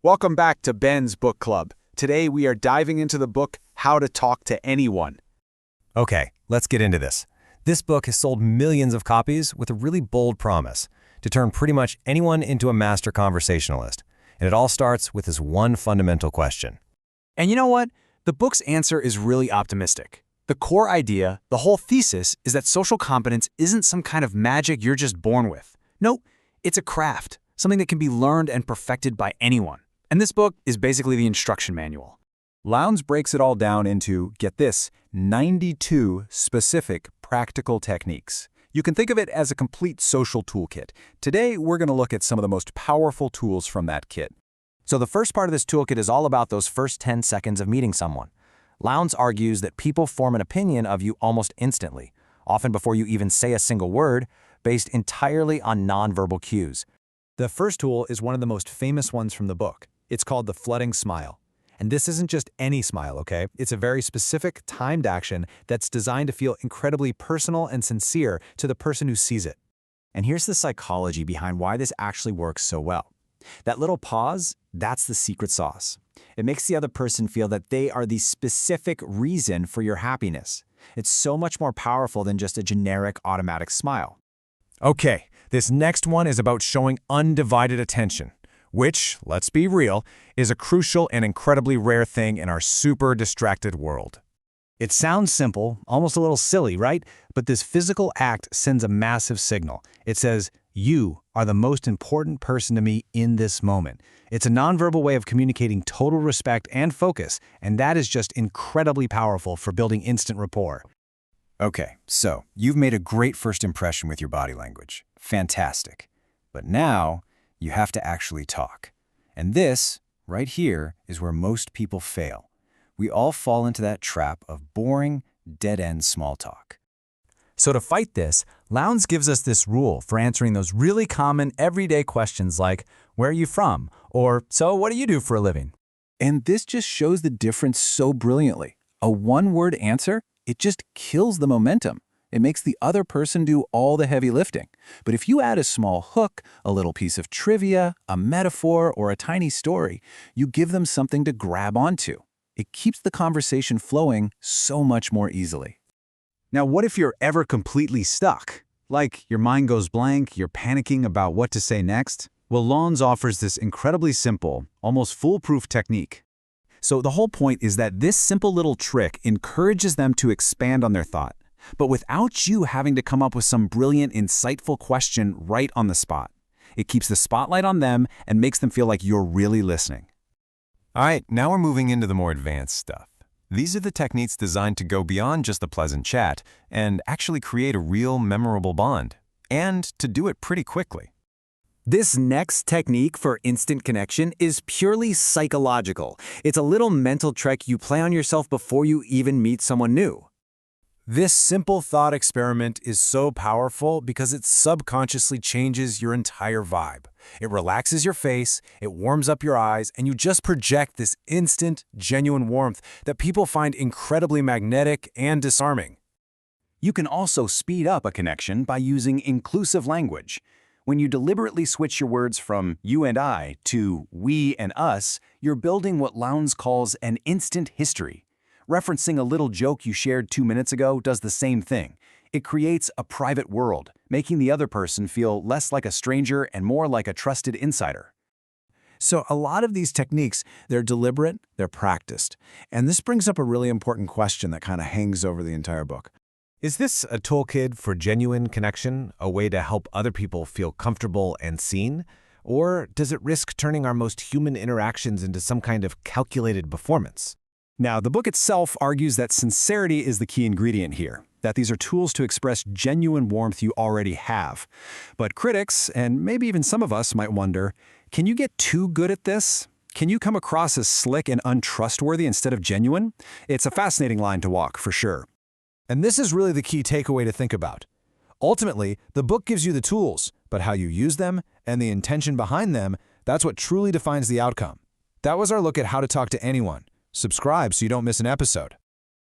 Welcome back to Ben's Book Club. Today we are diving into the book How to Talk to Anyone. Okay, let's get into this. This book has sold millions of copies with a really bold promise to turn pretty much anyone into a master conversationalist. And it all starts with this one fundamental question. And you know what? The book's answer is really optimistic. The core idea, the whole thesis, is that social competence isn't some kind of magic you're just born with. No, it's a craft, something that can be learned and perfected by anyone. And this book is basically the instruction manual. Lowndes breaks it all down into, get this, 92 specific practical techniques. You can think of it as a complete social toolkit. Today, we're going to look at some of the most powerful tools from that kit. So the first part of this toolkit is all about those first 10 seconds of meeting someone. Lowndes argues that people form an opinion of you almost instantly, often before you even say a single word, based entirely on nonverbal cues. The first tool is one of the most famous ones from the book. It's called the flooding smile. And this isn't just any smile, okay? It's a very specific, timed action that's designed to feel incredibly personal and sincere to the person who sees it. And here's the psychology behind why this actually works so well. That little pause, that's the secret sauce. It makes the other person feel that they are the specific reason for your happiness. It's so much more powerful than just a generic automatic smile. Okay, this next one is about showing undivided attention, which, let's be real, is a crucial and incredibly rare thing in our super distracted world. It sounds simple, almost a little silly, right? But this physical act sends a massive signal. It says, you are the most important person to me in this moment. It's a nonverbal way of communicating total respect and focus, and that is just incredibly powerful for building instant rapport. Okay, so you've made a great first impression with your body language. Fantastic. But now, you have to actually talk. And this, right here, is where most people fail. We all fall into that trap of boring, dead-end small talk. So to fight this, Lowndes gives us this rule for answering those really common everyday questions like, where are you from? Or, so what do you do for a living? And this just shows the difference so brilliantly. A one-word answer, it just kills the momentum. It makes the other person do all the heavy lifting. But if you add a small hook, a little piece of trivia, a metaphor, or a tiny story, you give them something to grab onto. It keeps the conversation flowing so much more easily. Now, what if you're ever completely stuck? Like your mind goes blank, you're panicking about what to say next? Well, Lowndes offers this incredibly simple, almost foolproof technique. So the whole point is that this simple little trick encourages them to expand on their thought, but without you having to come up with some brilliant, insightful question right on the spot. It keeps the spotlight on them and makes them feel like you're really listening. All right, now we're moving into the more advanced stuff. These are the techniques designed to go beyond just the pleasant chat and actually create a real memorable bond, and to do it pretty quickly. This next technique for instant connection is purely psychological. It's a little mental trick you play on yourself before you even meet someone new. This simple thought experiment is so powerful because it subconsciously changes your entire vibe. It relaxes your face, it warms up your eyes, and you just project this instant, genuine warmth that people find incredibly magnetic and disarming. You can also speed up a connection by using inclusive language. When you deliberately switch your words from you and I to we and us, you're building what Lowndes calls an instant history. Referencing a little joke you shared 2 minutes ago does the same thing. It creates a private world, making the other person feel less like a stranger and more like a trusted insider. So a lot of these techniques, they're deliberate, they're practiced. And this brings up a really important question that kind of hangs over the entire book. Is this a toolkit for genuine connection, a way to help other people feel comfortable and seen? Or does it risk turning our most human interactions into some kind of calculated performance? Now, the book itself argues that sincerity is the key ingredient here, that these are tools to express genuine warmth you already have. But critics, and maybe even some of us, might wonder, can you get too good at this? Can you come across as slick and untrustworthy instead of genuine? It's a fascinating line to walk, for sure. And this is really the key takeaway to think about. Ultimately, the book gives you the tools, but how you use them and the intention behind them, that's what truly defines the outcome. That was our look at how to talk to anyone. Subscribe so you don't miss an episode.